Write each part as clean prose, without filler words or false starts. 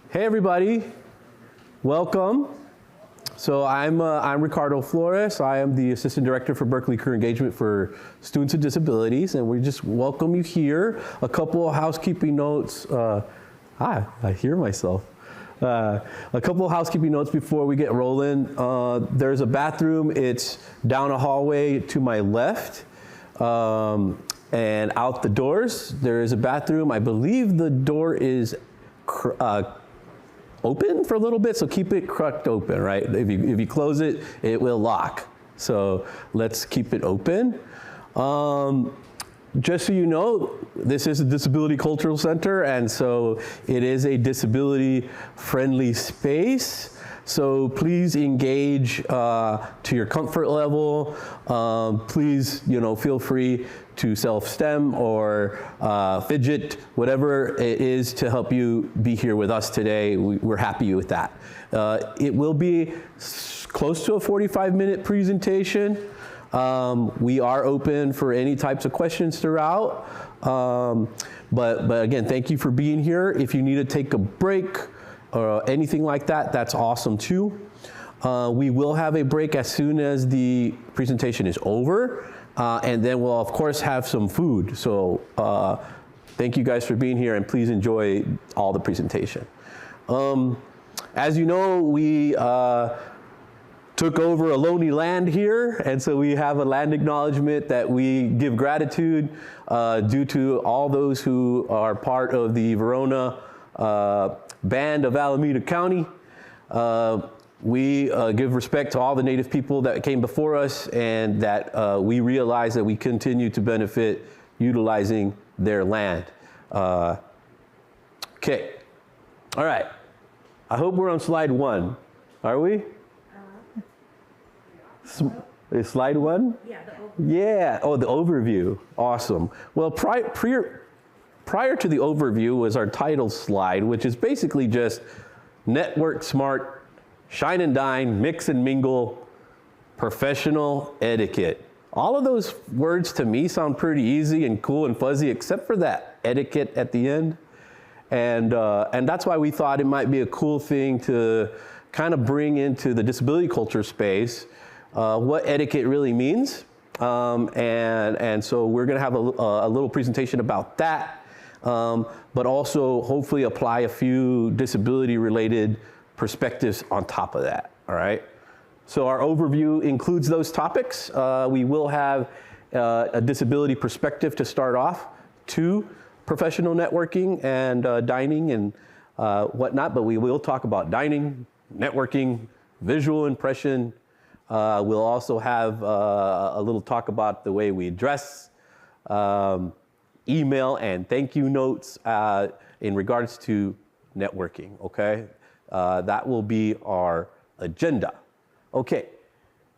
Hey everybody, welcome. So I'm Ricardo Flores. I am the Assistant Director for Berkeley Career Engagement for Students with Disabilities, and we just welcome you here. A couple of housekeeping notes. I hear myself. A couple of housekeeping notes before we get rolling. There's a bathroom. It's down a hallway to my left. And out the doors, there is a bathroom. I believe the door is open for a little bit, so keep it cracked open, right? If you close it, it will lock. So let's keep it open. Just so you know, this is a Disability Cultural Center, and so it is a disability-friendly space. So please engage to your comfort level. Please, feel free to self-stem or fidget, whatever it is to help you be here with us today. We're happy with that. It will be close to a 45-minute presentation. We are open for any types of questions throughout. But again, thank you for being here. If you need to take a break, or anything like that, that's awesome too. We will have a break as soon as the presentation is over, and then we'll of course have some food. So thank you guys for being here, and please enjoy all the presentation. As you know, we took over a lonely land here, and so we have a land acknowledgement that we give gratitude due to all those who are part of the Verona Band of Alameda County. We give respect to all the Native people that came before us, and that we realize that we continue to benefit utilizing their land. Okay, all right. I hope we're on slide 1. Are we? Is slide 1? Yeah, the overview. Yeah, oh, the overview, awesome. Well, prior to the overview was our title slide, which is basically just network smart, shine and dine, mix and mingle, professional etiquette. All of those words to me sound pretty easy and cool and fuzzy, except for that etiquette at the end. And that's why we thought it might be a cool thing to kind of bring into the disability culture space what etiquette really means. And so we're gonna have a little presentation about that. But also hopefully apply a few disability-related perspectives on top of that, all right? So our overview includes those topics. We will have a disability perspective to start off, 2 professional networking and dining and whatnot, but we will talk about dining, networking, visual impression. We'll also have a little talk about the way we dress, email and thank you notes in regards to networking, okay? That will be our agenda. Okay,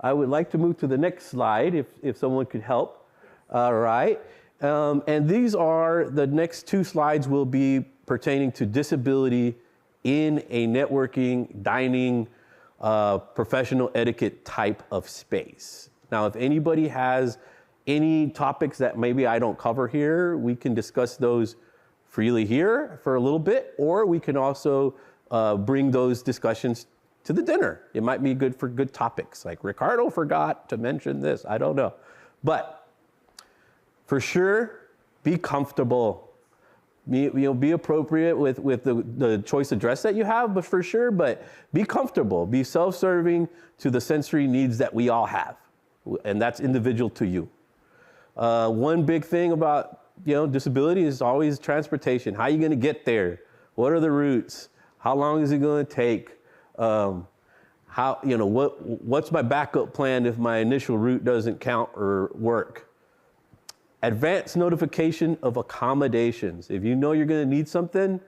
I would like to move to the next slide if someone could help. All right, and these are, the next 2 slides will be pertaining to disability in a networking, dining, professional etiquette type of space. Now, if anybody has any topics that maybe I don't cover here, we can discuss those freely here for a little bit, or we can also bring those discussions to the dinner. It might be good for good topics, like Ricardo forgot to mention this, I don't know. But for sure, be comfortable. Be appropriate with the choice of dress that you have, but for sure, but be comfortable. Be self-serving to the sensory needs that we all have, and that's individual to you. One big thing about disability is always transportation. How are you going to get there? What are the routes? How long is it going to take? What's my backup plan if my initial route doesn't count or work? Advance notification of accommodations. If you know you're going to need something,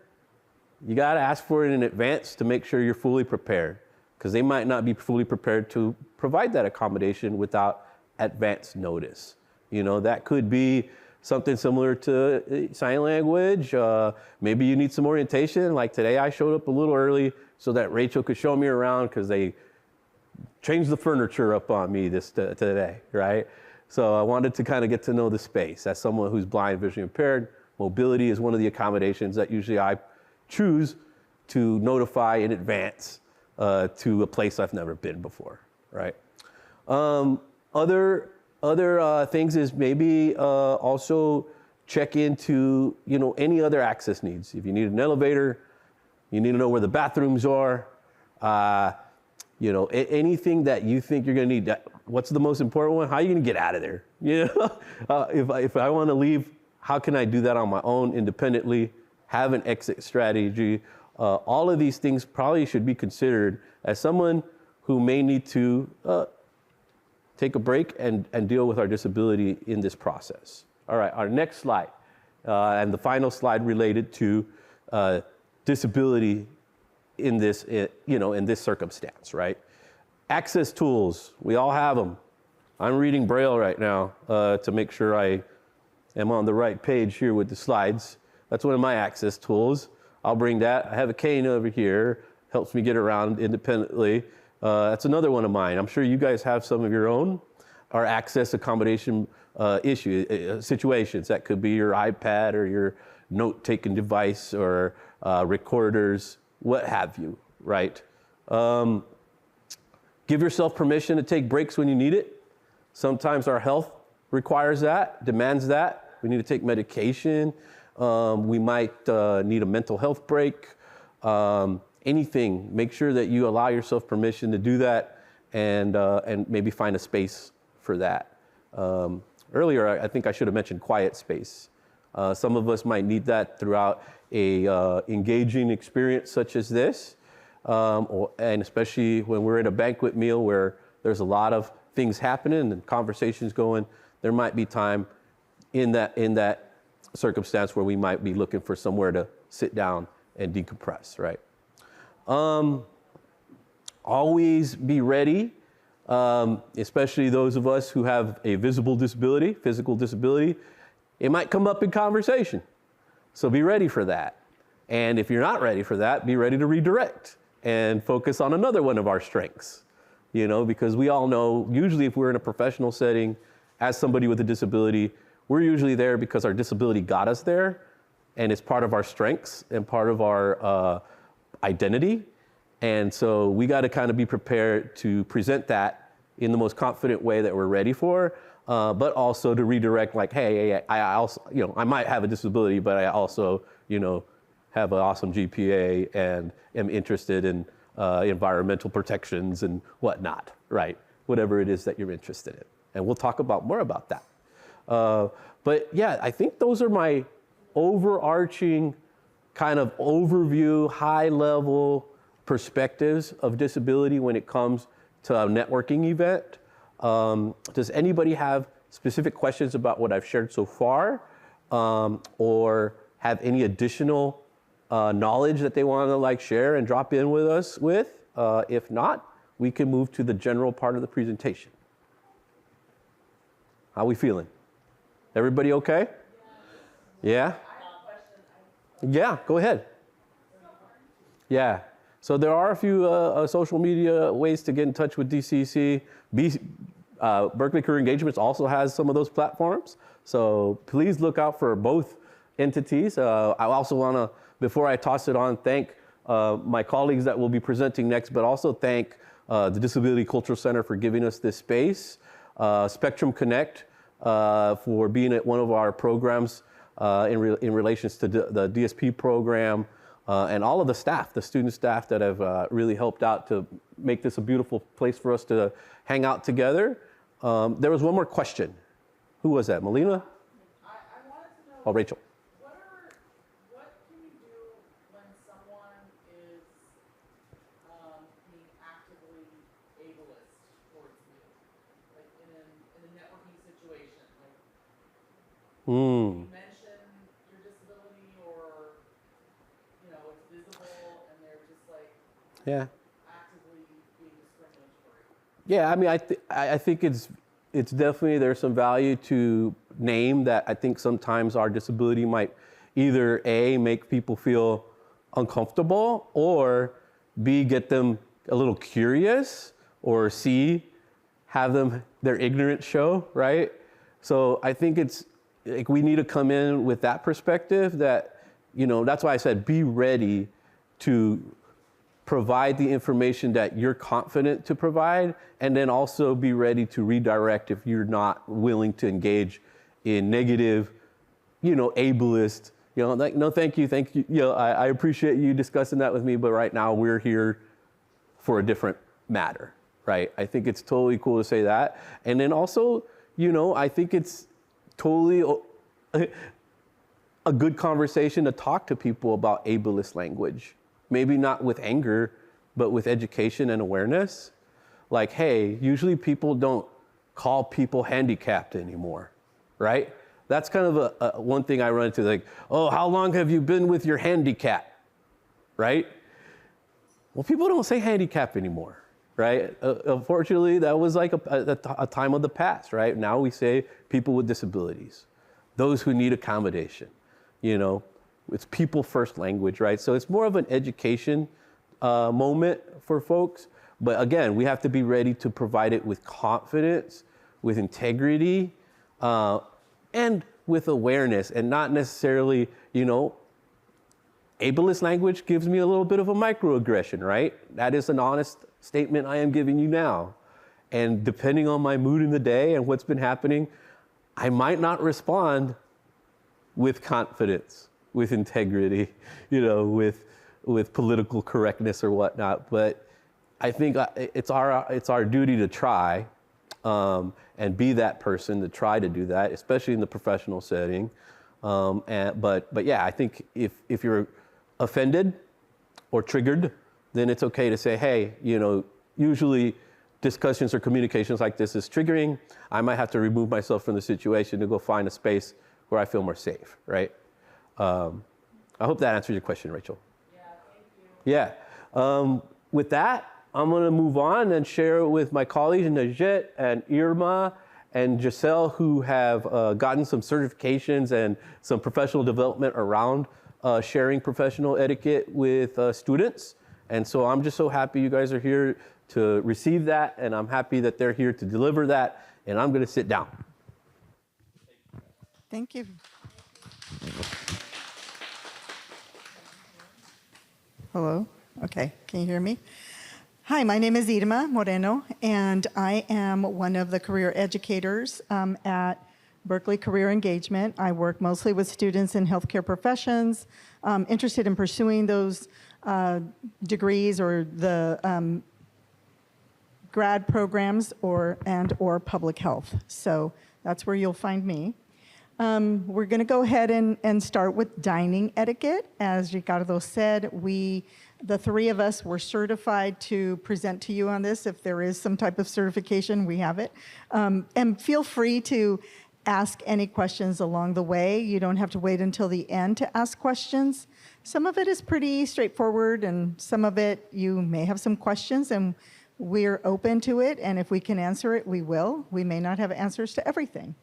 you got to ask for it in advance to make sure you're fully prepared, because they might not be fully prepared to provide that accommodation without advance notice. That could be something similar to sign language. Maybe you need some orientation. Like today, I showed up a little early so that Rachel could show me around, because they changed the furniture up on me today, right? So I wanted to kind of get to know the space. As someone who's blind, visually impaired, mobility is one of the accommodations that usually I choose to notify in advance to a place I've never been before, right? Other things is maybe also check into, any other access needs. If you need an elevator, you need to know where the bathrooms are, anything that you think you're gonna need. What's the most important one? How are you gonna get out of there? If I wanna leave, how can I do that on my own independently? Have an exit strategy. All of these things probably should be considered as someone who may need to take a break and deal with our disability in this process. All right, our next slide, and the final slide related to disability in this, in this circumstance, right? Access tools, we all have them. I'm reading Braille right now to make sure I am on the right page here with the slides. That's one of my access tools. I'll bring that. I have a cane over here, helps me get around independently. That's another one of mine. I'm sure you guys have some of your own, or access accommodation situations. That could be your iPad or your note-taking device or recorders, what have you, right? Give yourself permission to take breaks when you need it. Sometimes our health requires that, demands that. We need to take medication. We might need a mental health break. Anything, make sure that you allow yourself permission to do that and maybe find a space for that. Earlier, I think I should have mentioned quiet space. Some of us might need that throughout a engaging experience such as this, and especially when we're at a banquet meal where there's a lot of things happening and conversations going. There might be time in that circumstance where we might be looking for somewhere to sit down and decompress, right? Always be ready, especially those of us who have a visible disability, physical disability. It might come up in conversation, so be ready for that. And if you're not ready for that, be ready to redirect and focus on another one of our strengths, because we all know, usually if we're in a professional setting, as somebody with a disability, we're usually there because our disability got us there, and it's part of our strengths and part of our identity. And so we got to kind of be prepared to present that in the most confident way that we're ready for, but also to redirect, like, hey, I also, I might have a disability, but I also, have an awesome GPA and am interested in environmental protections and whatnot, right? Whatever it is that you're interested in. And we'll talk about more about that. But yeah, I think those are my overarching kind of overview, high level perspectives of disability when it comes to a networking event. Does anybody have specific questions about what I've shared so far, or have any additional knowledge that they want to share and drop in with us with? If not, we can move to the general part of the presentation. How we feeling? Everybody okay? Yeah? Yeah, go ahead. Yeah. So there are a few social media ways to get in touch with DCC. Berkeley Career Engagements also has some of those platforms. So please look out for both entities. I also want to, before I toss it on, thank my colleagues that will be presenting next, but also thank the Disability Cultural Center for giving us this space, Spectrum Connect for being at one of our programs in relations to the DSP program, and all of the staff, the student staff that have really helped out to make this a beautiful place for us to hang out together. There was one more question. Who was that, Melina? I wanted to know. Oh, Rachel. What can you do when someone is being actively ableist towards you, like in a networking situation? You mention your disability, or it's visible, and they're just actively being discriminatory. Yeah, I mean, I think it's definitely, there's some value to name that. I think sometimes our disability might either A, make people feel uncomfortable, or B, get them a little curious, or C, have them, their ignorance show, right? So I think it's, we need to come in with that perspective that, that's why I said be ready to provide the information that you're confident to provide, and then also be ready to redirect if you're not willing to engage in negative, ableist, like, no, thank you. I appreciate you discussing that with me, but right now we're here for a different matter, right? I think it's totally cool to say that. And then also, I think it's totally a good conversation to talk to people about ableist language. Maybe not with anger, but with education and awareness. Like, hey, usually people don't call people handicapped anymore, right? That's kind of a one thing I run into, like, oh, how long have you been with your handicap, right? Well, people don't say handicap anymore, right? Unfortunately, that was like a time of the past, right? Now we say people with disabilities, those who need accommodation, it's people first language, right? So it's more of an education moment for folks. But again, we have to be ready to provide it with confidence, with integrity, and with awareness, and not necessarily, ableist language gives me a little bit of a microaggression, right? That is an honest statement I am giving you now. And depending on my mood in the day and what's been happening, I might not respond with confidence, with integrity, with political correctness or whatnot. But I think it's our duty to try and be that person to try to do that, especially in the professional setting. But yeah, I think if you're offended or triggered, then it's okay to say, hey, usually discussions or communications like this is triggering. I might have to remove myself from the situation to go find a space where I feel more safe, right? I hope that answers your question, Rachel. Yeah, thank you. Yeah. With that, I'm going to move on and share it with my colleagues, Najit and Irma and Giselle, who have gotten some certifications and some professional development around sharing professional etiquette with students. And so I'm just so happy you guys are here to receive that, and I'm happy that they're here to deliver that, and I'm going to sit down. Thank you. Hello? Okay, can you hear me? Hi, my name is Irma Moreno, and I am one of the career educators at Berkeley Career Engagement. I work mostly with students in healthcare professions, interested in pursuing those degrees or the grad programs or public health. So that's where you'll find me. We're going to go ahead and start with dining etiquette. As Ricardo said, the three of us were certified to present to you on this. If there is some type of certification, we have it. And feel free to ask any questions along the way. You don't have to wait until the end to ask questions. Some of it is pretty straightforward, and some of it you may have some questions, and we're open to it. And if we can answer it, we will. We may not have answers to everything.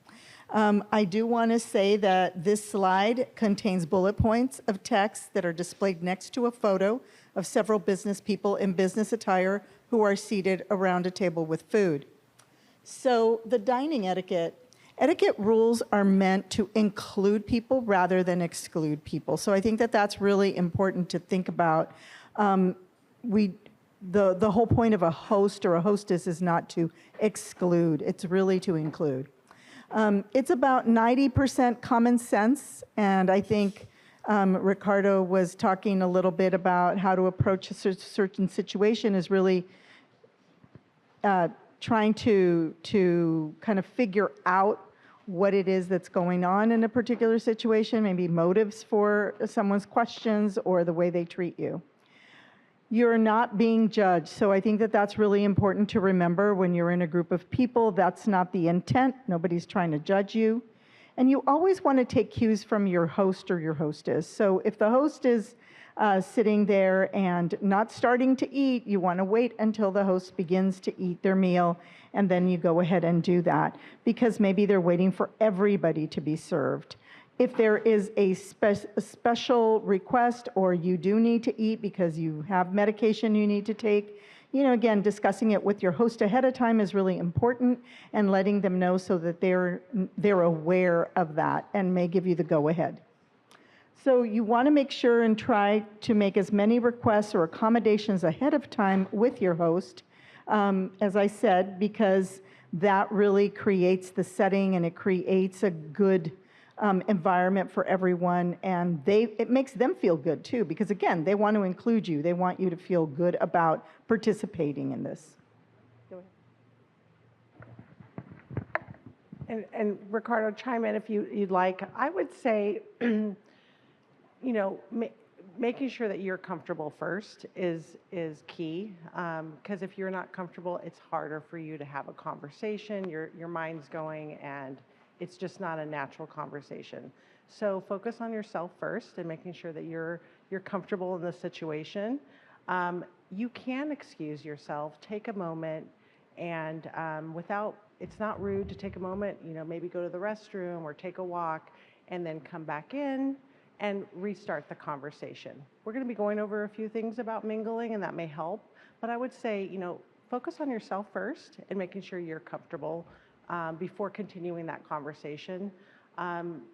I do want to say that this slide contains bullet points of text that are displayed next to a photo of several business people in business attire who are seated around a table with food. So the dining etiquette rules are meant to include people rather than exclude people. So I think that that's really important to think about. The whole point of a host or a hostess is not to exclude, it's really to include. It's about 90% common sense, and I think Ricardo was talking a little bit about how to approach a certain situation is really trying to kind of figure out what it is that's going on in a particular situation, maybe motives for someone's questions or the way they treat you. You're not being judged, so I think that that's really important to remember when you're in a group of people. That's not the intent. Nobody's trying to judge you. And you always want to take cues from your host or your hostess. So if the host is sitting there and not starting to eat, you want to wait until the host begins to eat their meal, and then you go ahead and do that, because maybe they're waiting for everybody to be served. If there is a special request, or you do need to eat because you have medication you need to take, again, discussing it with your host ahead of time is really important, and letting them know so that they're aware of that and may give you the go-ahead. So you want to make sure and try to make as many requests or accommodations ahead of time with your host, as I said, because that really creates the setting and it creates a good environment for everyone, and it makes them feel good too, because again, they want to include you. They want you to feel good about participating in this. Go ahead. And Ricardo, chime in if you'd like. I would say, making sure that you're comfortable first is key. Because if you're not comfortable, it's harder for you to have a conversation. Your mind's going, and it's just not a natural conversation. So focus on yourself first and making sure that you're comfortable in the situation. You can excuse yourself. Take a moment, and it's not rude to take a moment. Maybe go to the restroom or take a walk, and then come back in and restart the conversation. We're going to be going over a few things about mingling, and that may help. But I would say, focus on yourself first and making sure you're comfortable before continuing that conversation.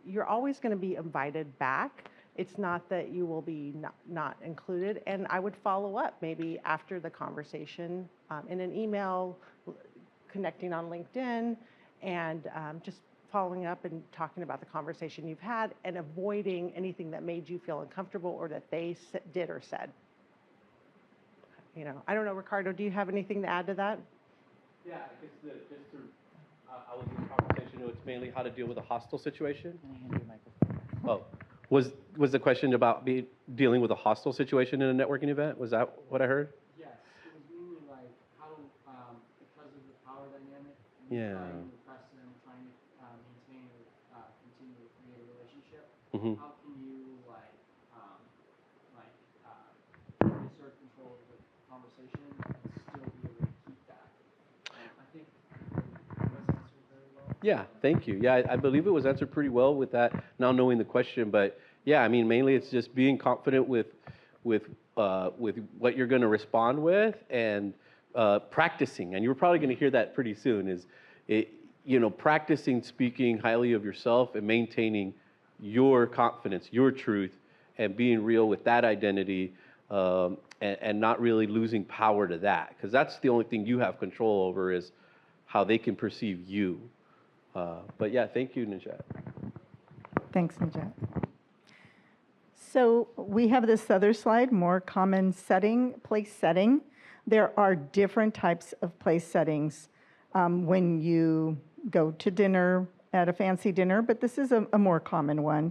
You're always going to be invited back. It's not that you will be not included. And I would follow up maybe after the conversation in an email, connecting on LinkedIn, and just following up and talking about the conversation you've had and avoiding anything that made you feel uncomfortable or that they did or said. I don't know, Ricardo, do you have anything to add to that? Yeah, I guess I was in the conversation, it's mainly how to deal with a hostile situation. Oh, was the question about dealing with a hostile situation in a networking event? Was that what I heard? Yes, it was mainly like how, because of the power dynamic, Yeah. trying to impress them, trying to maintain or continue to create a relationship. Mm-hmm. How can you assert control of the conversation and still be able to keep that? I think it was answered very well. Yeah, thank you. Yeah, I believe it was answered pretty well with that, now knowing the question. But yeah, I mean, mainly it's just being confident with what you're going to respond with, and practicing. And you're probably going to hear that pretty soon. Practicing speaking highly of yourself and maintaining your confidence, your truth, and being real with that identity, and not really losing power to that, because that's the only thing you have control over, is how they can perceive you. But yeah, thank you, Najat. Thanks, Najat. So we have this other slide, more common place setting. There are different types of place settings when you go to dinner, at a fancy dinner, but this is a more common one.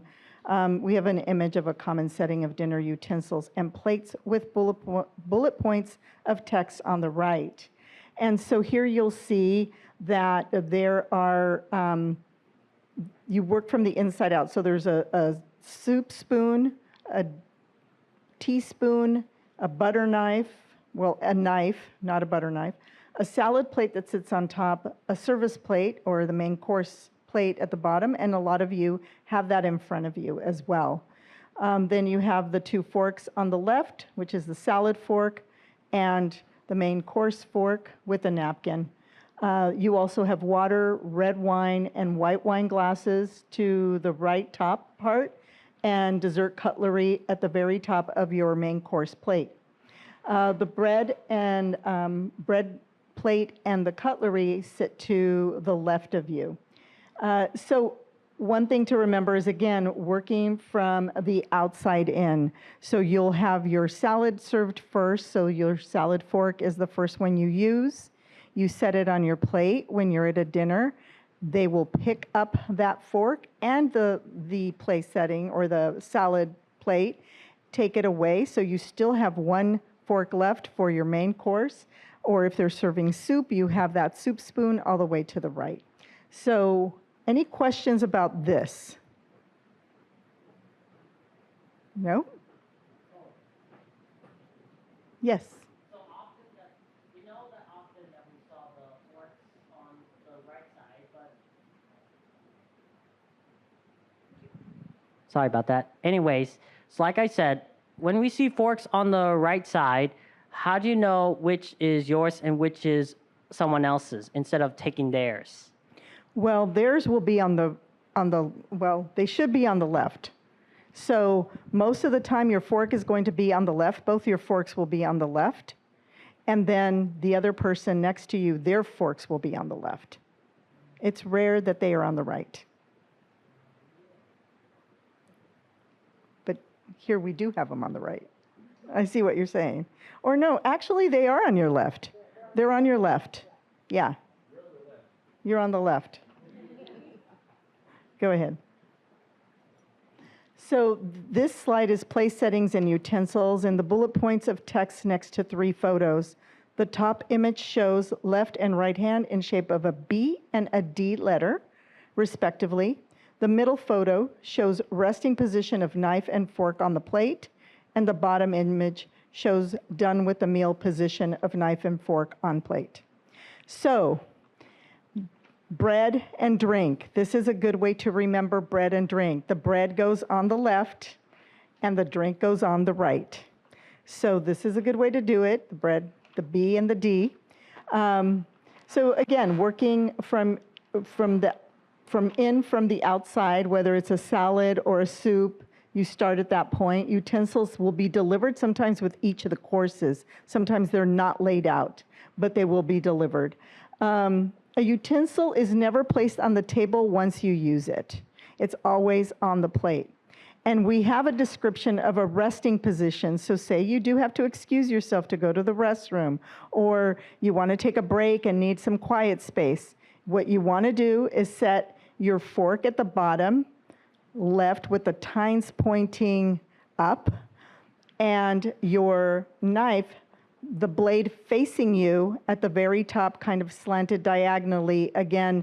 We have an image of a common setting of dinner utensils and plates with bullet points of text on the right. And so here you'll see that there are, you work from the inside out. So there's a soup spoon, a teaspoon, a butter knife, a knife, not a butter knife, a salad plate that sits on top, a service plate or the main course plate at the bottom, and a lot of you have that in front of you as well. Then you have the two forks on the left, which is the salad fork and the main course fork with a napkin. You also have water, red wine, and white wine glasses to the right top part, and dessert cutlery at the very top of your main course plate. The bread plate and the cutlery sit to the left of you. So one thing to remember is, again, working from the outside in. So you'll have your salad served first, so your salad fork is the first one you use. You set it on your plate when you're at a dinner. They will pick up that fork and the place setting or the salad plate, take it away, so you still have one fork left for your main course. Or if they're serving soup, you have that soup spoon all the way to the right. So any questions about this? No? Yes? So often we know that often that we saw the forks on the right side, but sorry about that. Anyways, so like I said, when we see forks on the right side, how do you know which is yours and which is someone else's instead of taking theirs? Well, theirs will be well, they should be on the left. So most of the time, your fork is going to be on the left. Both your forks will be on the left. And then the other person next to you, their forks will be on the left. It's rare that they are on the right. But here we do have them on the right. I see what you're saying. Or no, actually, they are on your left. They're on your left. Yeah. You're on the left. Go ahead. So this slide is place settings and utensils and the bullet points of text next to 3 photos. The top image shows left and right hand in shape of a B and a D letter, respectively. The middle photo shows resting position of knife and fork on the plate, and the bottom image shows done with the meal position of knife and fork on plate. So, bread and drink. This is a good way to remember bread and drink. The bread goes on the left and the drink goes on the right. So this is a good way to do it, the bread, the B and the D. So again, working from the outside, whether it's a salad or a soup, you start at that point. Utensils will be delivered sometimes with each of the courses. Sometimes they're not laid out, but they will be delivered. A utensil is never placed on the table once you use it. It's always on the plate. And we have a description of a resting position. So say you do have to excuse yourself to go to the restroom, or you want to take a break and need some quiet space. What you want to do is set your fork at the bottom left with the tines pointing up, and your knife, the blade facing you at the very top, kind of slanted diagonally, again,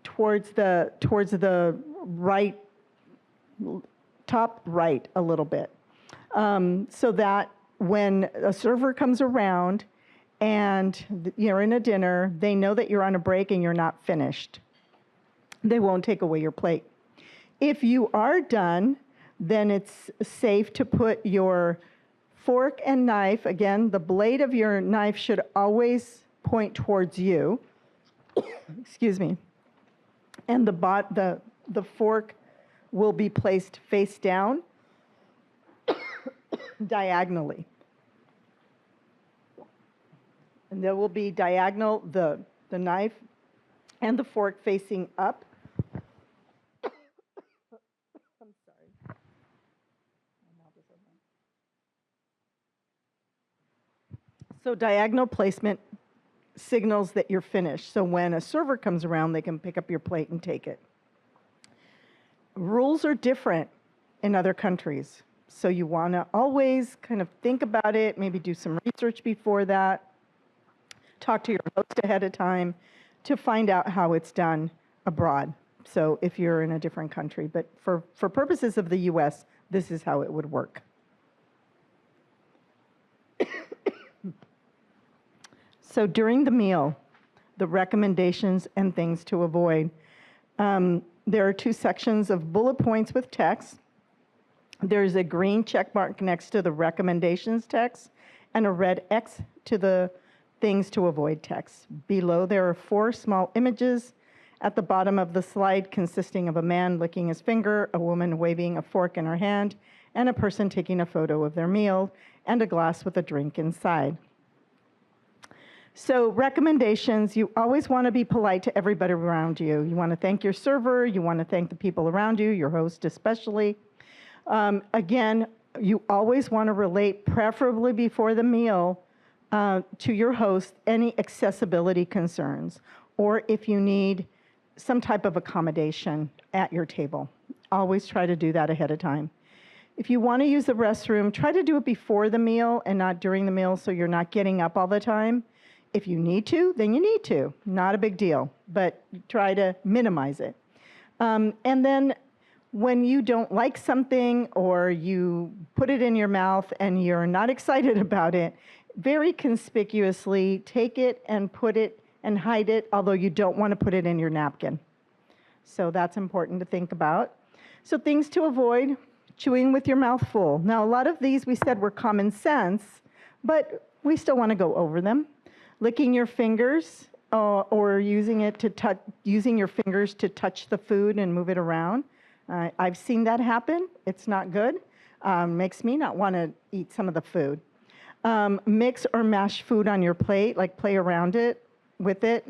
towards the right, top right a little bit. So that when a server comes around and you're in a dinner, they know that you're on a break and you're not finished. They won't take away your plate. If you are done, then it's safe to put your fork and knife, again, the blade of your knife should always point towards you. Excuse me. And the fork will be placed face down diagonally. And there will be diagonal, the knife and the fork facing up. I'm sorry. My mouth is open. So diagonal placement signals that you're finished. So when a server comes around, they can pick up your plate and take it. Rules are different in other countries. So you want to always kind of think about it, maybe do some research before that, talk to your host ahead of time to find out how it's done abroad. So if you're in a different country, but for purposes of the US, this is how it would work. So during the meal, the recommendations and things to avoid. There are 2 sections of bullet points with text. There's a green check mark next to the recommendations text and a red X to the things to avoid text. Below, there are 4 small images at the bottom of the slide consisting of a man licking his finger, a woman waving a fork in her hand, and a person taking a photo of their meal, and a glass with a drink inside. So recommendations, you always want to be polite to everybody around you. You want to thank your server, you want to thank the people around you, your host especially. Again, you always want to relate, preferably before the meal, to your host any accessibility concerns, or if you need some type of accommodation at your table. Always try to do that ahead of time. If you want to use the restroom, try to do it before the meal and not during the meal so you're not getting up all the time. If you need to, then you need to. Not a big deal, but try to minimize it. And then when you don't like something or you put it in your mouth and you're not excited about it, very conspicuously take it and put it and hide it, although you don't want to put it in your napkin. So that's important to think about. So things to avoid, chewing with your mouth full. Now, a lot of these we said were common sense, but we still want to go over them. Licking your fingers or using your fingers to touch the food and move it around. I've seen that happen. It's not good. Makes me not want to eat some of the food. Mix or mash food on your plate, like play around it with it.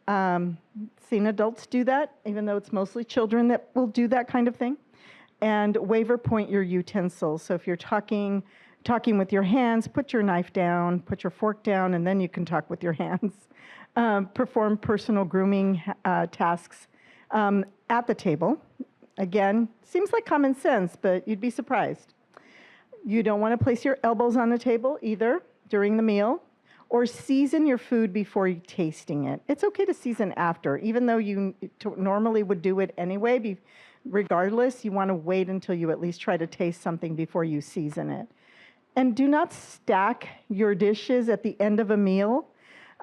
Seen adults do that, even though it's mostly children that will do that kind of thing. And wave or point your utensils. So if you're talking with your hands, put your knife down, put your fork down, and then you can talk with your hands. Perform personal grooming tasks at the table. Again, seems like common sense, but you'd be surprised. You don't want to place your elbows on the table either during the meal, or season your food before you tasting it. It's okay to season after, even though you normally would do it anyway. Regardless, you want to wait until you at least try to taste something before you season it. And do not stack your dishes at the end of a meal.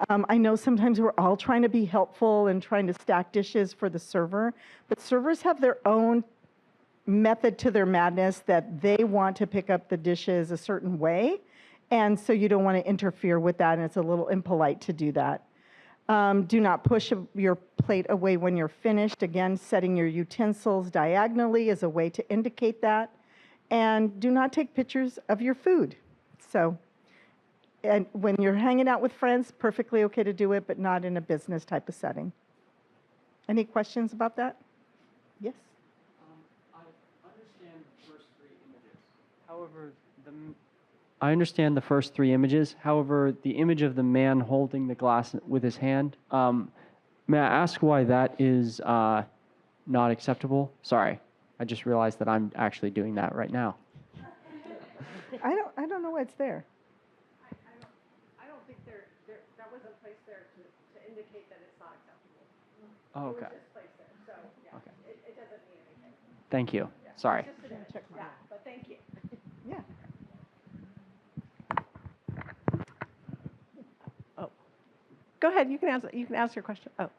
I know sometimes we're all trying to be helpful and trying to stack dishes for the server, but servers have their own method to their madness that they want to pick up the dishes a certain way. And so you don't want to interfere with that, and it's a little impolite to do that. Do not push your plate away when you're finished. Again, setting your utensils diagonally is a way to indicate that. And do not take pictures of your food. So, and when you're hanging out with friends, perfectly okay to do it, but not in a business type of setting. Any questions about that? Yes? I understand the first three images. However, I understand the first three images. However, the image of the man holding the glass with his hand, may I ask why that is not acceptable? Sorry, I just realized that I'm actually doing that right now. I don't know why it's there. I don't think that wasn't placed there to indicate that it's not acceptable. Oh, It okay. was just placed there, so, yeah, Okay. it doesn't mean anything. Thank you. Sorry. It's just an image. Yeah, but thank you. Yeah. Oh, go ahead, you can ask your question. Oh,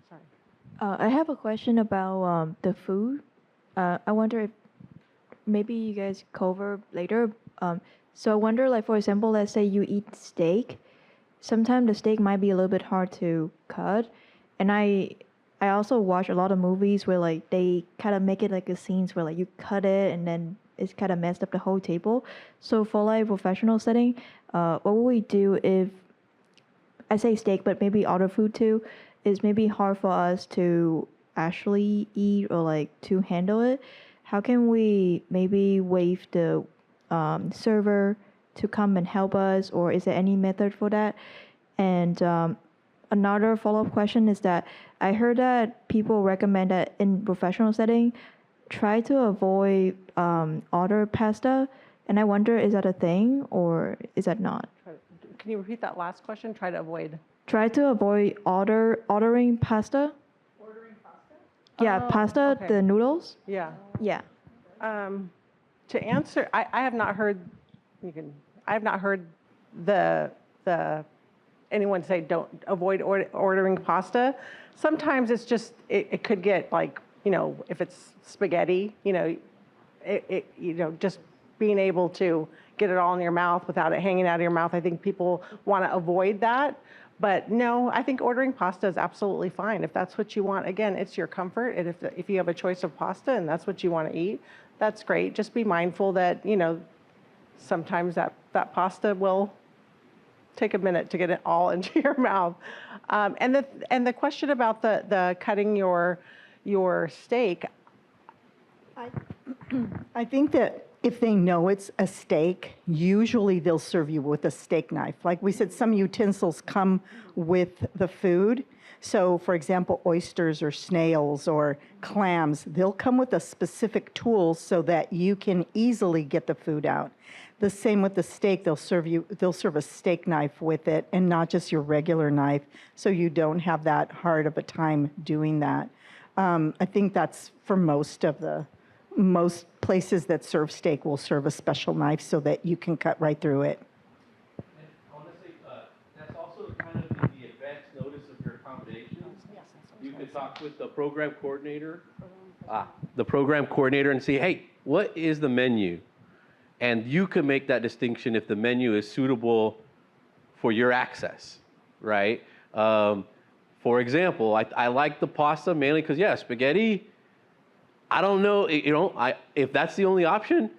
sorry. I have a question about the food. I wonder if maybe you guys cover later. So I wonder, like for example, let's say you eat steak. Sometimes the steak might be a little bit hard to cut, and I also watch a lot of movies where like they kind of make it like a scenes where like you cut it and then it's kind of messed up the whole table. So for like professional setting, what would we do if I say steak, but maybe other food too? Is maybe hard for us to actually eat or like to handle it. How can we maybe waive the server to come and help us, or is there any method for that? And another follow-up question is that I heard that people recommend that in professional setting, try to avoid order pasta, and I wonder, is that a thing or is that not? Can you repeat that last question? Try to avoid. Try to avoid ordering pasta. Ordering pasta? Yeah, Oh, pasta, okay. the noodles. Yeah. Yeah. To answer, I have not heard. I have not heard the anyone say don't avoid ordering pasta. Sometimes it's just it could get like, if it's spaghetti, just being able to get it all in your mouth without it hanging out of your mouth. I think people want to avoid that. But no, I think ordering pasta is absolutely fine. If that's what you want, again, it's your comfort. And if you have a choice of pasta and that's what you want to eat, that's great. Just be mindful that, sometimes that pasta will take a minute to get it all into your mouth. And the question about the cutting your steak. I think that if they know it's a steak, usually they'll serve you with a steak knife. Like we said, some utensils come with the food. So for example, oysters or snails or clams, they'll come with a specific tool so that you can easily get the food out. The same with the steak, they'll serve a steak knife with it and not just your regular knife, so you don't have that hard of a time doing that. I think that's for most places that serve steak will serve a special knife so that you can cut right through it. And honestly, that's also kind of in the advance notice of your accommodations. You can talk with the program coordinator, and say, hey, what is the menu? And you can make that distinction if the menu is suitable for your access, right? For example, I like the pasta mainly because, spaghetti, I don't know, if that's the only option,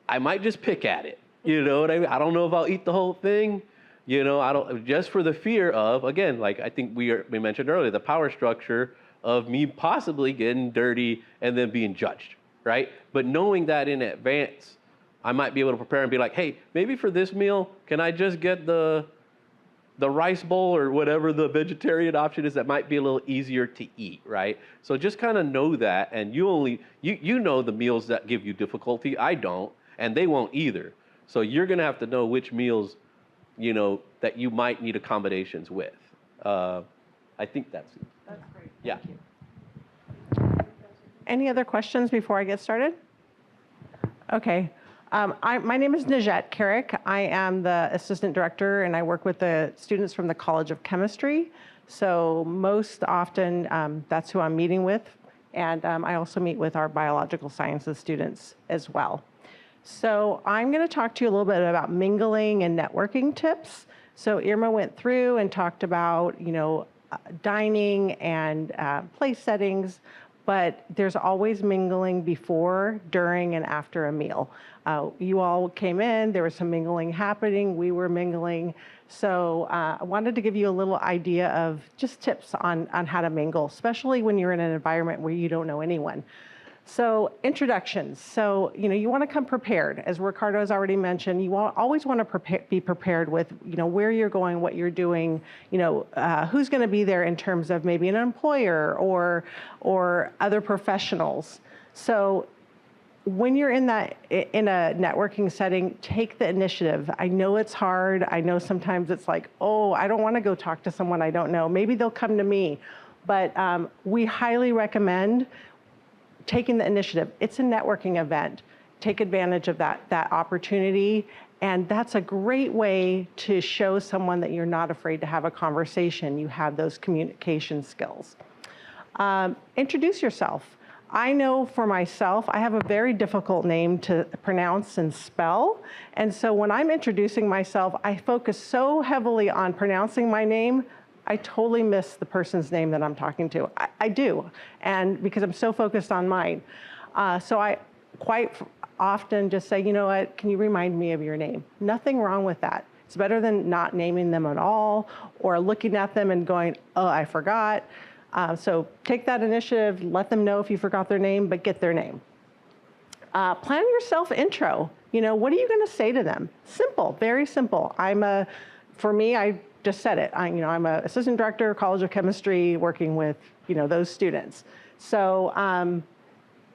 I might just pick at it. You know what I mean? I don't know if I'll eat the whole thing. I don't, just for the fear of, again, like I think we mentioned earlier, the power structure of me possibly getting dirty and then being judged, right? But knowing that in advance, I might be able to prepare and be like, hey, maybe for this meal, can I just get the rice bowl or whatever the vegetarian option is that might be a little easier to eat, right? So just kind of know that, and you know the meals that give you difficulty. I don't, and they won't either. So you're gonna have to know which meals, that you might need accommodations with. I think that's great. Yeah. Thank you. Any other questions before I get started? Okay. My name is Najette Carrick. I am the assistant director, and I work with the students from the College of Chemistry. So most often, that's who I'm meeting with. And I also meet with our biological sciences students as well. So I'm going to talk to you a little bit about mingling and networking tips. So Irma went through and talked about, dining and place settings, but there's always mingling before, during, and after a meal. You all came in, there was some mingling happening, we were mingling. So I wanted to give you a little idea of just tips on how to mingle, especially when you're in an environment where you don't know anyone. So introductions. So, you want to come prepared. As Ricardo has already mentioned, you always want to be prepared with, where you're going, what you're doing, who's going to be there in terms of maybe an employer or other professionals. So when you're in a networking setting, take the initiative. I know it's hard. I know sometimes it's like, oh, I don't want to go talk to someone I don't know. Maybe they'll come to me. But we highly recommend taking the initiative. It's a networking event. Take advantage of that opportunity. And that's a great way to show someone that you're not afraid to have a conversation. You have those communication skills. Introduce yourself. I know for myself, I have a very difficult name to pronounce and spell. And so when I'm introducing myself, I focus so heavily on pronouncing my name, I totally miss the person's name that I'm talking to. I do, and because I'm so focused on mine. So I quite often just say, you know what, can you remind me of your name? Nothing wrong with that. It's better than not naming them at all or looking at them and going, oh, I forgot. So take that initiative, let them know if you forgot their name, but get their name. Plan your self-intro. What are you gonna say to them? Simple, very simple. For me, I just said it. I'm an assistant director, College of Chemistry, working with, those students. So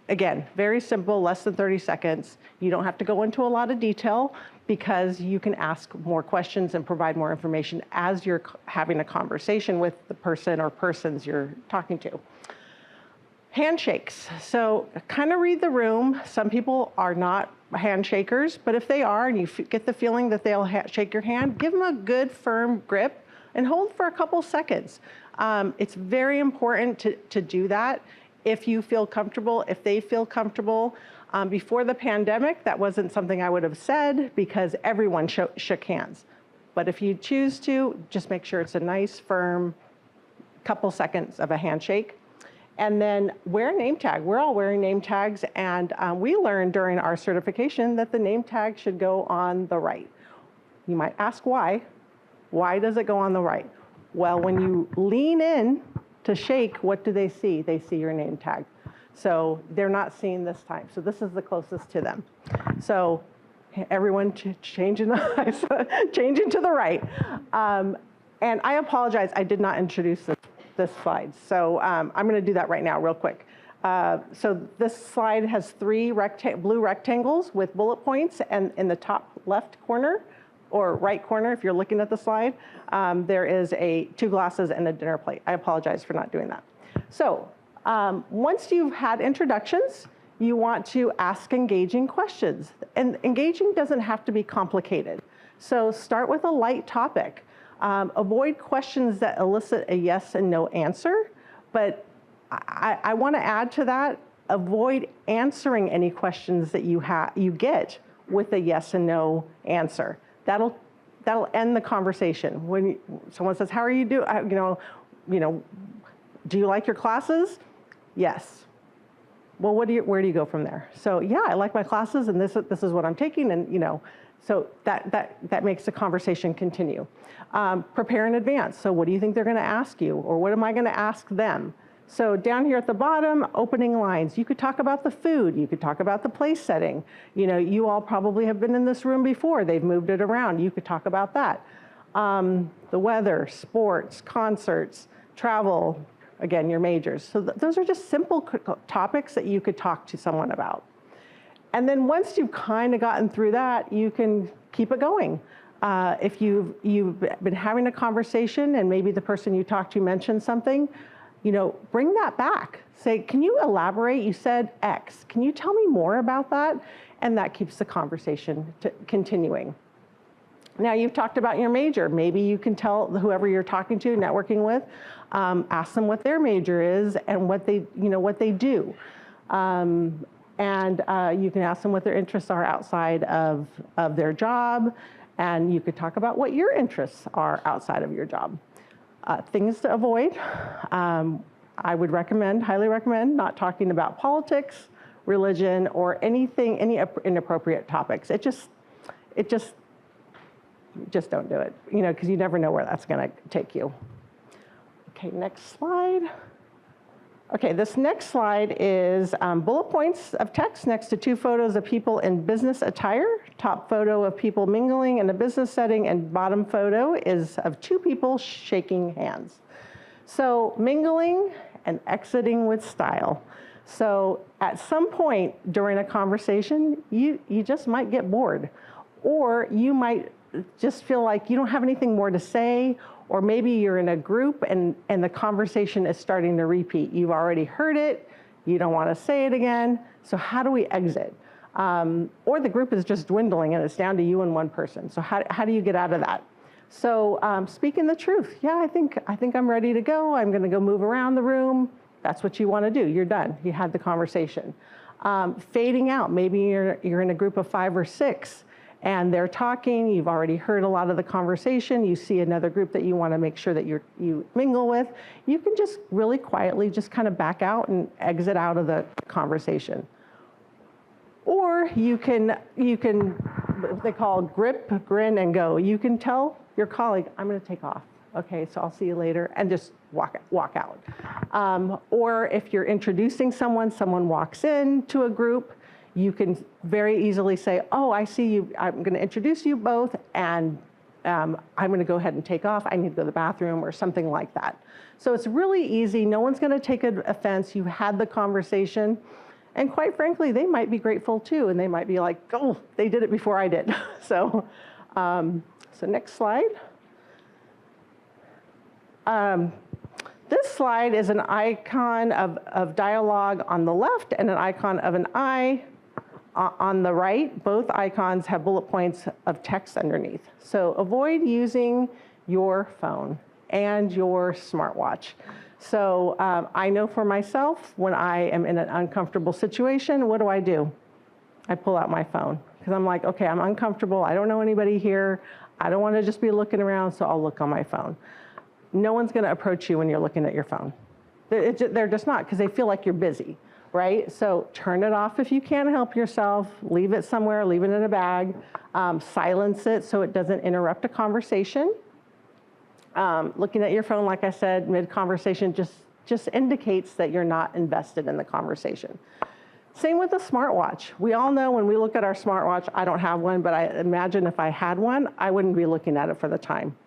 again, very simple, less than 30 seconds. You don't have to go into a lot of detail because you can ask more questions and provide more information as you're having a conversation with the person or persons you're talking to. Handshakes. So kind of read the room. Some people are not handshakers, but if they are and you get the feeling that they'll shake your hand, give them a good firm grip and hold for a couple seconds. It's very important to do that if you feel comfortable, if they feel comfortable. Before the pandemic, that wasn't something I would have said because everyone shook hands. But if you choose to, just make sure it's a nice, firm couple seconds of a handshake. And then wear a name tag. We're all wearing name tags, and we learned during our certification that the name tag should go on the right. You might ask why. Why does it go on the right? Well, when you lean in to shake, what do they see? They see your name tag. So they're not seeing this time. So this is the closest to them. So everyone changing to the right. And I apologize, I did not introduce this slide. So I'm going to do that right now real quick. So this slide has 3 blue rectangles with bullet points, and in the top left corner, or right corner if you're looking at the slide, there is 2 glasses and a dinner plate. I apologize for not doing that. So once you've had introductions, you want to ask engaging questions. And engaging doesn't have to be complicated. So start with a light topic. Avoid questions that elicit a yes and no answer, but I want to add to that, avoid answering any questions that you get with a yes and no answer. That'll end the conversation. When someone says, "How are you doing? Do you like your classes?" Yes. well, where do you go from there? So yeah, I like my classes, and this is what I'm taking, and so that makes the conversation continue. Prepare in advance. So what do you think they're going to ask you, or what am I going to ask them? So down here at the bottom, opening lines. You could talk about the food. You could talk about the place setting. You all probably have been in this room before. They've moved it around. You could talk about that. The weather, sports, concerts, travel, again, your majors. So those are just simple topics that you could talk to someone about. And then once you've kind of gotten through that, you can keep it going. If you've been having a conversation and maybe the person you talked to mentioned something, bring that back. Say, can you elaborate? You said X. Can you tell me more about that? And that keeps the conversation continuing. Now you've talked about your major. Maybe you can tell whoever you're talking to, networking with, ask them what their major is and what they do. And you can ask them what their interests are outside of their job. And you could talk about what your interests are outside of your job. Things to avoid. I would highly recommend not talking about politics, religion, or any inappropriate topics. Just don't do it, because you never know where that's going to take you. Okay, next slide. Okay, this next slide is bullet points of text next to 2 photos of people in business attire. Top photo of people mingling in a business setting, and bottom photo is of 2 people shaking hands. So mingling and exiting with style. So at some point during a conversation, you just might get bored, or you might just feel like you don't have anything more to say, or maybe you're in a group and the conversation is starting to repeat. You've already heard it, you don't want to say it again, so how do we exit? Or the group is just dwindling and it's down to you and one person. So how do you get out of that? So speaking the truth, yeah, I think I'm ready to go. I'm going to go move around the room. That's what you want to do. You're done. You had the conversation. Fading out. Maybe you're in a group of 5 or 6. And they're talking, you've already heard a lot of the conversation, you see another group that you want to make sure that you mingle with, you can just really quietly just kind of back out and exit out of the conversation. Or you can what they call grip, grin, and go. You can tell your colleague, I'm going to take off. Okay, so I'll see you later, and just walk out. Or if you're introducing someone walks into a group, you can very easily say, oh, I see you, I'm going to introduce you both, and I'm going to go ahead and take off. I need to go to the bathroom, or something like that. So it's really easy. No one's going to take offense. You had the conversation. And quite frankly, they might be grateful too, and they might be like, oh, they did it before I did. So next slide. This slide is an icon of dialogue on the left and an icon of an eye on the right. Both icons have bullet points of text underneath. So avoid using your phone and your smartwatch. So I know for myself, when I am in an uncomfortable situation, what do? I pull out my phone, because I'm like, okay, I'm uncomfortable. I don't know anybody here. I don't want to just be looking around, so I'll look on my phone. No one's going to approach you when you're looking at your phone. They're just not, because they feel like you're busy, right? So turn it off if you can't help yourself. Leave it somewhere. Leave it in a bag. Silence it so it doesn't interrupt a conversation. Looking at your phone, like I said, mid-conversation just indicates that you're not invested in the conversation. Same with the smartwatch. We all know when we look at our smartwatch, I don't have one, but I imagine if I had one, I wouldn't be looking at it for the time.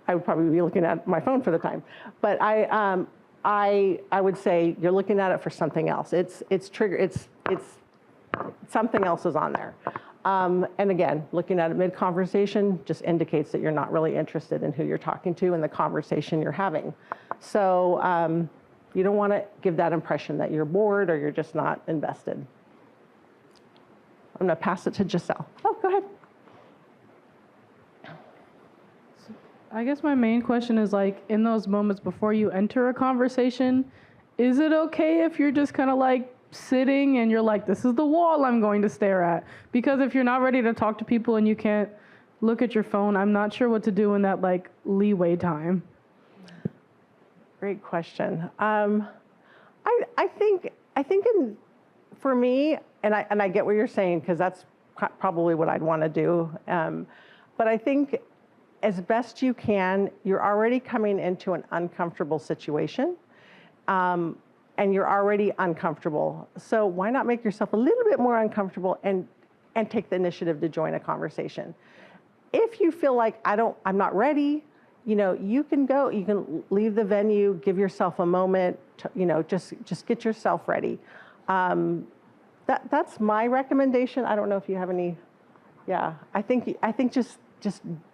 I would probably be looking at my phone for the time. But I would say you're looking at it for something else. It's something else is on there. And again, looking at it mid-conversation just indicates that you're not really interested in who you're talking to and the conversation you're having. So you don't want to give that impression that you're bored or you're just not invested. I'm going to pass it to Giselle. Oh, go ahead. I guess my main question is, like, in those moments before you enter a conversation, is it okay if you're just kind of like sitting and you're like, this is the wall I'm going to stare at? Because if you're not ready to talk to people and you can't look at your phone, I'm not sure what to do in that, like, leeway time. Great question. I think for me, and I get what you're saying, because that's probably what I'd want to do. But I think as best you can, you're already coming into an uncomfortable situation. And you're already uncomfortable. So why not make yourself a little bit more uncomfortable and take the initiative to join a conversation? If you feel like I'm not ready, you can go, you can leave the venue, give yourself a moment, to, just get yourself ready. That's my recommendation. I don't know if you have any. Yeah, I think just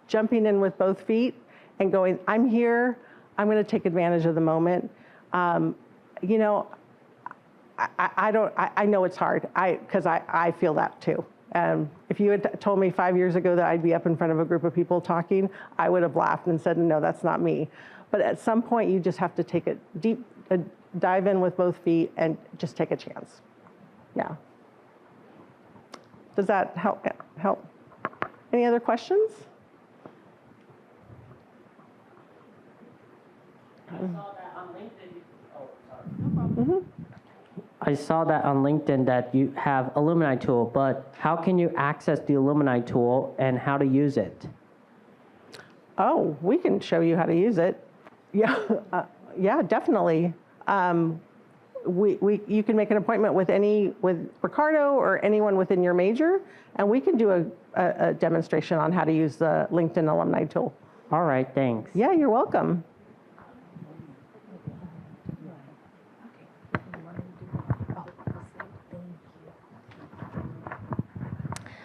jumping in with both feet and going, I'm here, I'm going to take advantage of the moment. I know it's hard, because I feel that too. If you had told me 5 years ago that I'd be up in front of a group of people talking, I would have laughed and said, no, that's not me. But at some point, you just have to take a deep dive in with both feet and just take a chance. Yeah. Does that help? Any other questions? I saw that on LinkedIn that you have Alumni tool, but how can you access the Alumni tool and how to use it? Oh, we can show you how to use it. Yeah, yeah, definitely. You can make an appointment with Ricardo or anyone within your major, and we can do a demonstration on how to use the LinkedIn Alumni tool. All right, thanks. Yeah, you're welcome.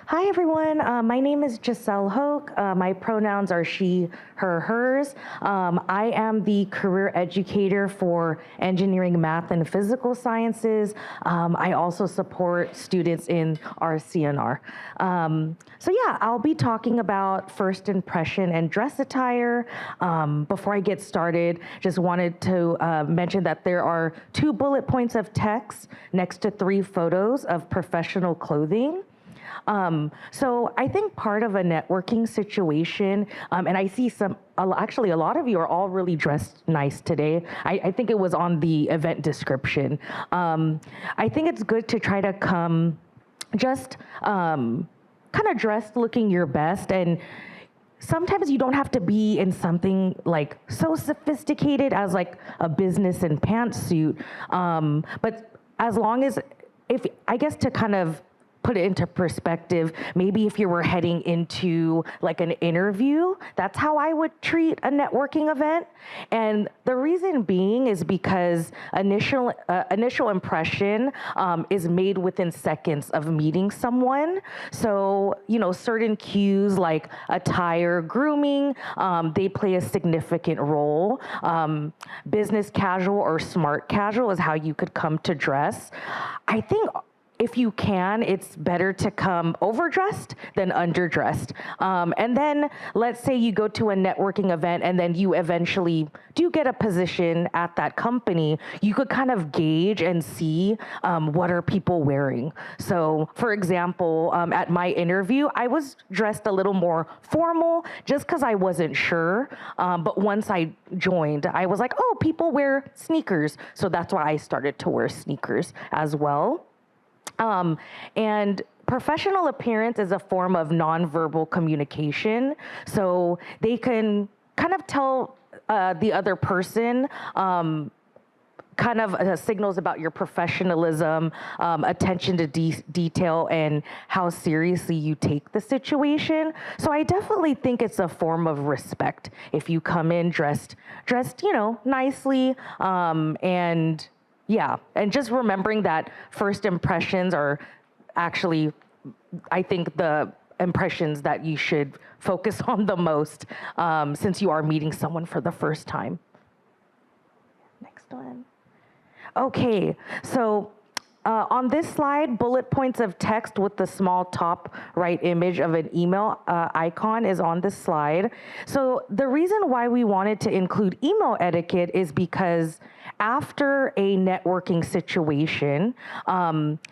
Hi, everyone. My name is Giselle Hoke. My pronouns are she, her, hers. I am the career educator for engineering, math, and physical sciences. I also support students in our CNR. So yeah, I'll be talking about first impression and dress attire. Before I get started, just wanted to mention that there are 2 bullet points of text next to 3 photos of professional clothing. So I think part of a networking situation, and I see actually a lot of you are all really dressed nice today. I think it was on the event description. I think it's good to try to come just kind of dressed looking your best, and sometimes you don't have to be in something like so sophisticated as like a business and pantsuit, but as long as, I guess to kind of put it into perspective, maybe if you were heading into like an interview, that's how I would treat a networking event. And the reason being is because initial impression is made within seconds of meeting someone. So, certain cues like attire, grooming, they play a significant role. Business casual or smart casual is how you could come to dress. I think if you can, it's better to come overdressed than underdressed. And then let's say you go to a networking event and then you eventually do get a position at that company, you could kind of gauge and see what are people wearing. So for example, at my interview, I was dressed a little more formal just because I wasn't sure. But once I joined, I was like, oh, people wear sneakers. So that's why I started to wear sneakers as well. And professional appearance is a form of nonverbal communication. So they can kind of tell the other person kind of signals about your professionalism, attention to detail, and how seriously you take the situation. So I definitely think it's a form of respect if you come in dressed, nicely, and yeah, and just remembering that first impressions are actually, I think, the impressions that you should focus on the most since you are meeting someone for the first time. Next one. Okay, so on this slide, bullet points of text with the small top right image of an email icon is on this slide. So the reason why we wanted to include email etiquette is because after a networking situation,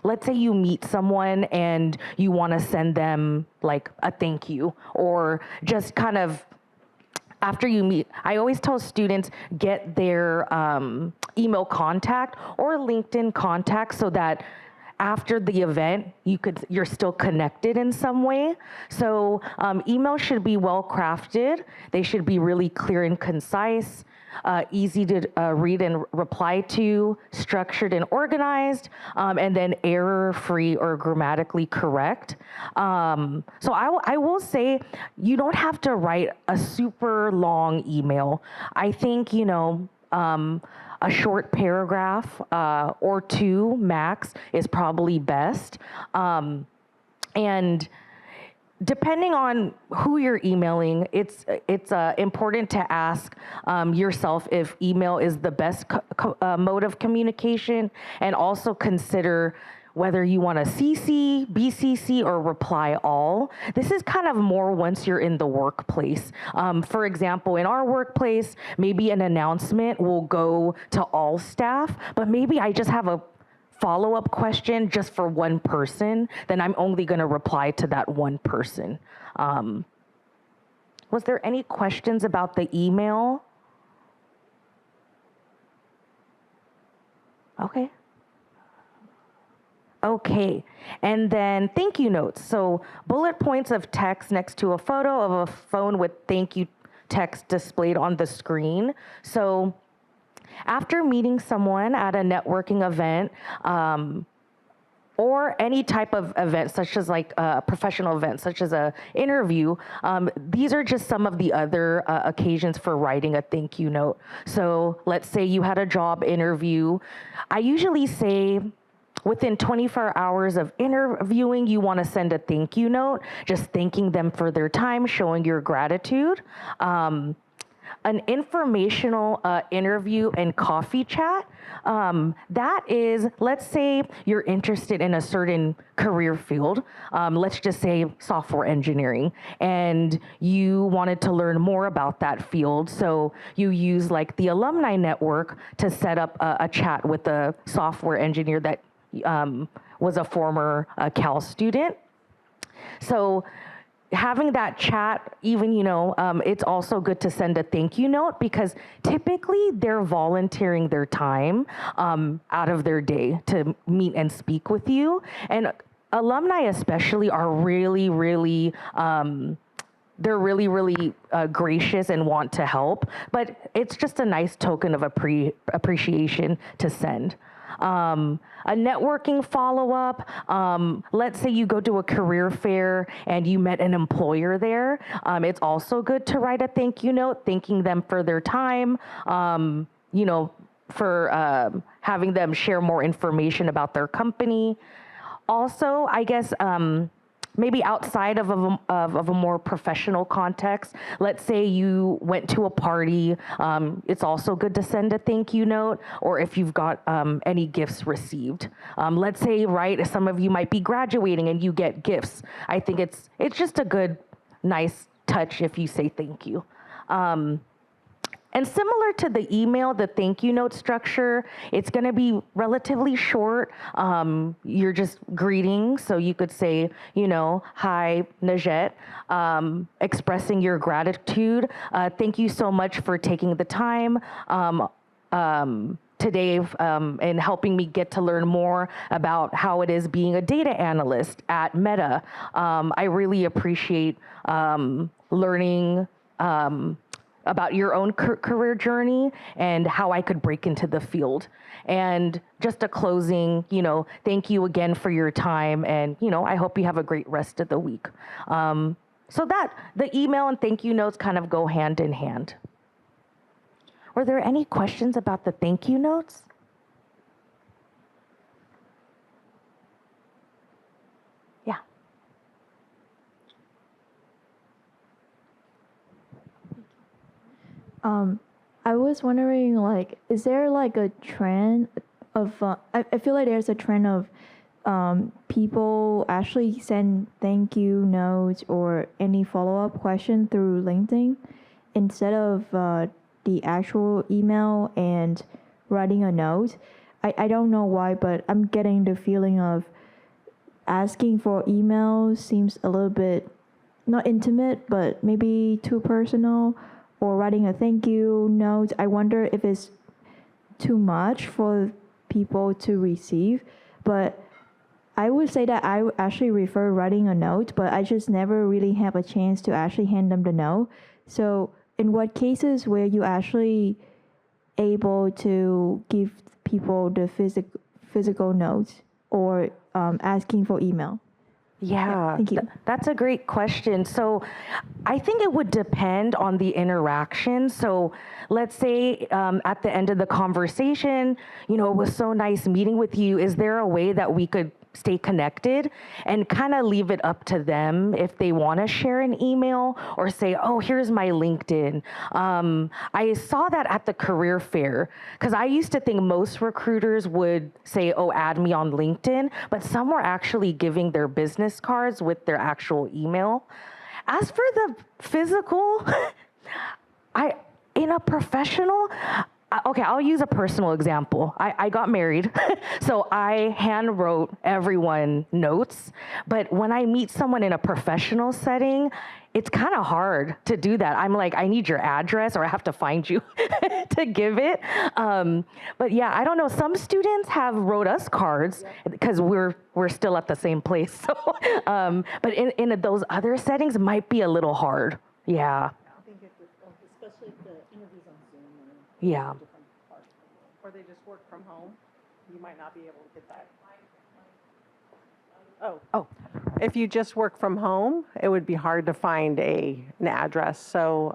let's say you meet someone and you want to send them like a thank you, or just kind of after you meet, I always tell students get their email contact or LinkedIn contact so that after the event, you're still connected in some way. So emails should be well crafted. They should be really clear and concise, easy to read and reply to, structured and organized, and then error-free or grammatically correct. So I will say you don't have to write a super long email. I think, a short paragraph or two max is probably best. And depending on who you're emailing, it's important to ask yourself if email is the best mode of communication, and also consider whether you want to CC, BCC, or reply all. This is kind of more once you're in the workplace. For example, in our workplace, maybe an announcement will go to all staff, but maybe I just have a follow-up question just for one person, then I'm only going to reply to that one person. Was there any questions about the email? Okay, and then thank you notes. So bullet points of text next to a photo of a phone with thank you text displayed on the screen. So after meeting someone at a networking event, or any type of event, such as like a professional event, such as an interview, these are just some of the other occasions for writing a thank you note. So let's say you had a job interview. I usually say within 24 hours of interviewing, you want to send a thank you note, just thanking them for their time, showing your gratitude. An informational interview and coffee chat, that is, let's say you're interested in a certain career field, let's just say software engineering, and you wanted to learn more about that field, so you use like the alumni network to set up a chat with a software engineer that was a former Cal student. So having that chat, even, it's also good to send a thank you note, because typically they're volunteering their time out of their day to meet and speak with you. And alumni especially are really, really, they're really, really gracious and want to help, but it's just a nice token of appreciation to send. A networking follow-up, let's say you go to a career fair and you met an employer there. It's also good to write a thank you note, thanking them for their time, for having them share more information about their company. Also, I guess, maybe outside of a more professional context, let's say you went to a party, it's also good to send a thank you note, or if you've got any gifts received. Let's say, right, some of you might be graduating and you get gifts. I think it's just a good, nice touch if you say thank you. And similar to the email, the thank you note structure, it's going to be relatively short. You're just greeting, so you could say, hi, Najette, expressing your gratitude. Thank you so much for taking the time today and helping me get to learn more about how it is being a data analyst at Meta. I really appreciate learning about your own career journey and how I could break into the field. And just a closing, thank you again for your time, and I hope you have a great rest of the week. So that the email and thank you notes kind of go hand in hand. Were there any questions about the thank you notes? Yeah. I was wondering, is there a trend of, I feel like there's a trend of people actually send thank you notes or any follow-up question through LinkedIn instead of the actual email and writing a note. I don't know why, but I'm getting the feeling of asking for emails seems a little bit, not intimate, but maybe too personal. Or writing a thank you note, I wonder if it's too much for people to receive. But I would say that I actually prefer writing a note, but I just never really have a chance to actually hand them the note. So, in what cases where you actually able to give people the physical notes or asking for email? Yeah, Thank you. That's a great question. So I think it would depend on the interaction. So let's say at the end of the conversation, it was so nice meeting with you. Is there a way that we could stay connected and kind of leave it up to them if they want to share an email or say, oh, here's my LinkedIn. I saw that at the career fair because I used to think most recruiters would say, oh, add me on LinkedIn, but some were actually giving their business cards with their actual email. As for the physical, in a professional, okay, I'll use a personal example. I got married, so I hand wrote everyone notes. But when I meet someone in a professional setting, it's kind of hard to do that. I'm like, I need your address or I have to find you to give it. But yeah, I don't know. Some students have wrote us cards because we're still at the same place. So, but in those other settings, it might be a little hard. Yeah. Especially if the interview's on Zoom. Yeah. Or they just work from home, you might not be able to get that. Oh, if you just work from home, it would be hard to find an address. So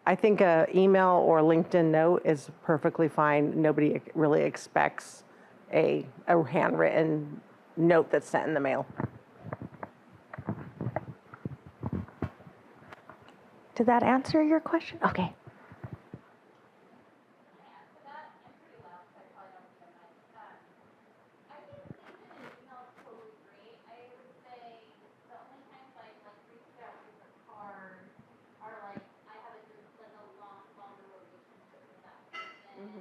I think an email or LinkedIn note is perfectly fine. Nobody really expects a handwritten note that's sent in the mail. Did that answer your question? Okay.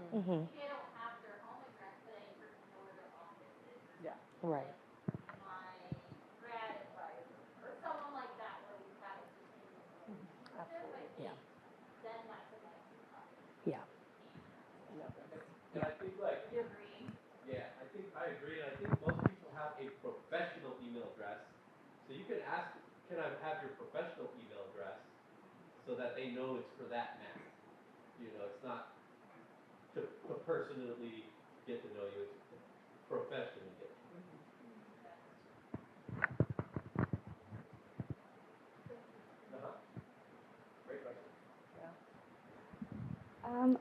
Mm-hmm. They don't have their home address, but I personally know where their office is. Yeah. Right. My grad advisor or someone like that where we have it just in the room. Absolutely. Yeah. Then that's a nice one. Yeah. And I think You agree? yeah, I agree, and I think most people have a professional email address. So you can ask, can I have your professional email address so that they know it's for that matter. It's not to personally get to know you, it's professionally get to know you. Great question.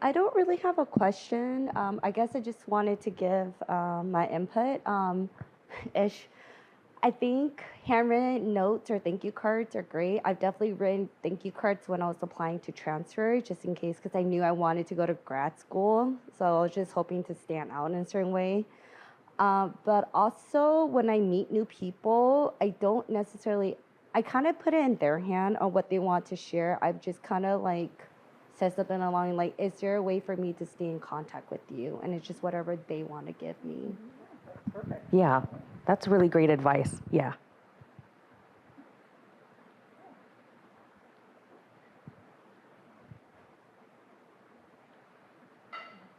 I don't really have a question. I guess I just wanted to give my input. I think handwritten notes or thank you cards are great. I've definitely written thank you cards when I was applying to transfer, just in case, because I knew I wanted to go to grad school. So I was just hoping to stand out in a certain way. But also, when I meet new people, I kind of put it in their hand on what they want to share. I've just kind of said something along like, is there a way for me to stay in contact with you? And it's just whatever they want to give me. Perfect. Yeah, that's really great advice. Yeah.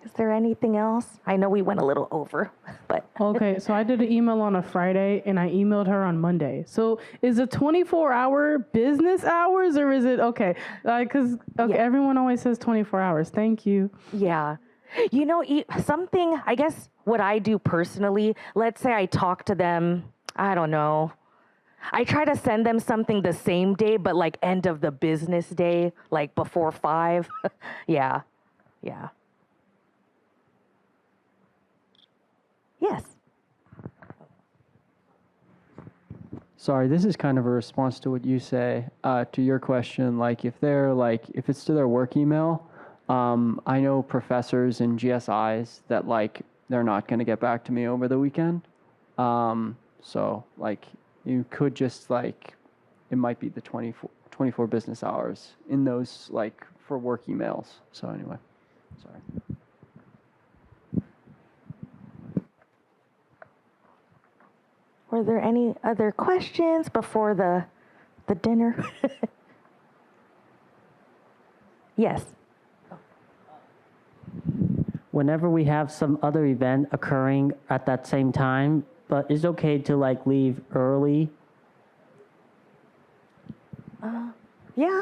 Is there anything else? I know we went a little over, but. Okay, so I did an email on a Friday and I emailed her on Monday. So is it 24-hour business hours or is it, okay, because everyone always says 24 hours. Thank you. Yeah. Something, I guess what I do personally, let's say I talk to them, I don't know. I try to send them something the same day, but end of the business day, before 5. Yeah. Yeah. Yes. Sorry, this is kind of a response to what you say, to your question. If it's to their work email, I know professors and GSIs that they're not going to get back to me over the weekend. So you could just it might be the 24 business hours in those for work emails. So anyway, sorry. Were there any other questions before the dinner? Yes. Whenever we have some other event occurring at that same time, but is it okay to like leave early? Yeah.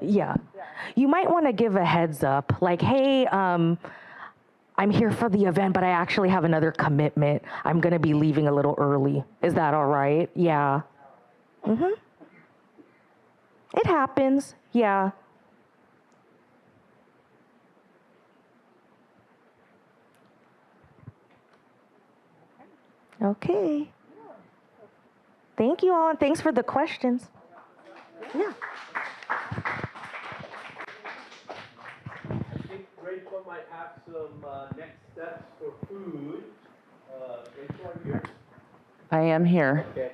Yeah. You might want to give a heads up, like, hey, I'm here for the event, but I actually have another commitment. I'm going to be leaving a little early. Is that all right? Yeah. Mm-hmm. It happens. Yeah. Okay. Thank you all, and thanks for the questions. Yeah. I think Rachel might have some next steps for food. Rachel, are you here? I am here. Okay.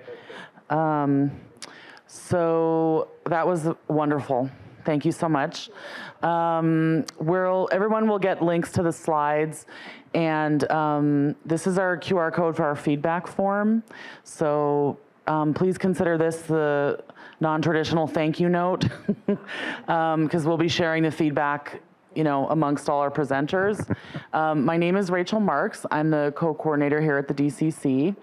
So that was wonderful. Thank you so much. Everyone will get links to the slides, and this is our QR code for our feedback form. So please consider this the non-traditional thank you note, because we'll be sharing the feedback, amongst all our presenters. My name is Rachel Marks. I'm the co-coordinator here at the DCC.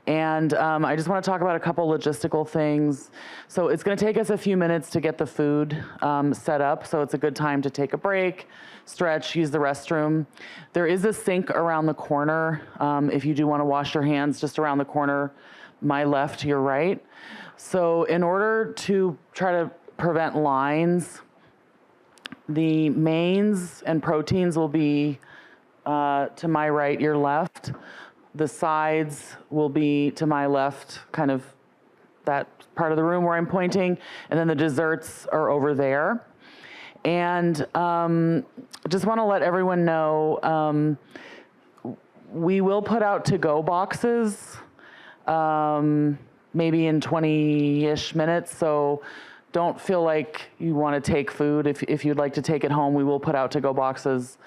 And I just want to talk about a couple logistical things. So it's going to take us a few minutes to get the food set up. So it's a good time to take a break, stretch, use the restroom. There is a sink around the corner if you do want to wash your hands, just around the corner, my left, your right. So in order to try to prevent lines, the mains and proteins will be to my right, your left. The sides will be to my left, kind of that part of the room where I'm pointing, and then the desserts are over there. And just want to let everyone know, we will put out to-go boxes, maybe in 20-ish minutes, so don't feel like you want to take food. If you'd like to take it home, we will put out to-go boxes.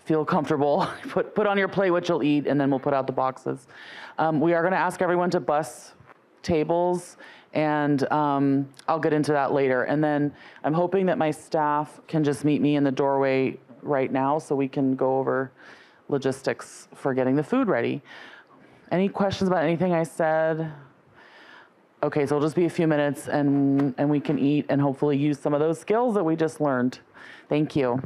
Feel comfortable, put on your plate what you'll eat, and then we'll put out the boxes. We are going to ask everyone to bus tables, and I'll get into that later. And then I'm hoping that my staff can just meet me in the doorway right now so we can go over logistics for getting the food ready. Any questions about anything I said? Okay, so it'll just be a few minutes, and we can eat and hopefully use some of those skills that we just learned. Thank you.